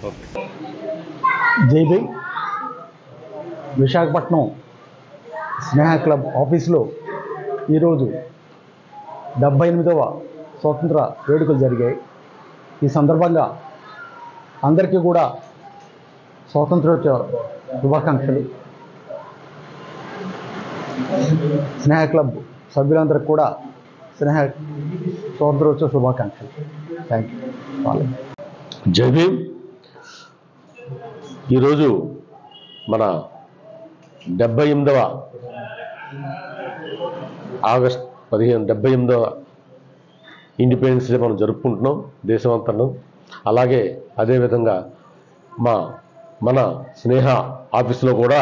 Okay. జై భీమ్. విశాఖపట్నం స్నేహ club ఆఫీసులో ఈరోజు 78వ స్వాతంత్ర వేడుకలు జరిగాయి. ఈ సందర్భంగా అందరికీ కూడా స్వాతంత్రోత్సవ శుభాకాంక్షలు. స్నేహ క్లబ్ సభ్యులందరికీ కూడా స్వాతంత్రోత్సవ శుభాకాంక్షలు. Thank you. జై భీమ్. ఈరోజు మన 78వ ఆగస్ట్ 78వ ఇండిపెండెన్స్ డే మనం జరుపుకుంటున్నాం దేశమంతా. అలాగే అదేవిధంగా మన స్నేహ ఆఫీసులో కూడా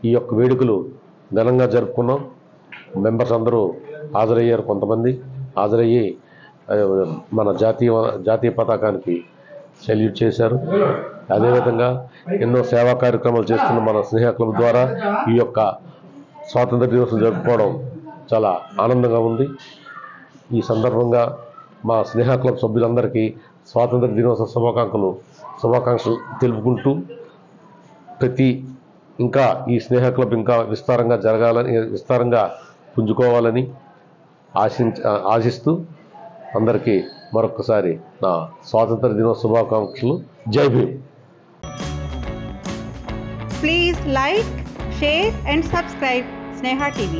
ఈ యొక్క వేడుకలు ఘనంగా జరుపుకున్నాం. మెంబర్స్ అందరూ హాజరయ్యారు. కొంతమంది హాజరయ్యి మన జాతీయ పతాకానికి సెల్యూట్ చేశారు. అదేవిధంగా ఎన్నో సేవా కార్యక్రమాలు చేస్తున్న మన స్నేహ క్లబ్ ద్వారా ఈ యొక్క స్వాతంత్ర దినోత్సవం జరుపుకోవడం చాలా ఆనందంగా ఉంది. ఈ సందర్భంగా మా స్నేహ క్లబ్ సభ్యులందరికీ స్వాతంత్ర దినోత్సవ శుభాకాంక్షలు తెలుపుకుంటూ ఇంకా ఈ స్నేహ క్లబ్ ఇంకా విస్తారంగా పుంజుకోవాలని ఆశిస్తూ అందరికీ మరొకసారి నా స్వాతంత్ర దినోత్సవ శుభాకాంక్షలు. జై Bhim. Please like, share and subscribe Sneha TV.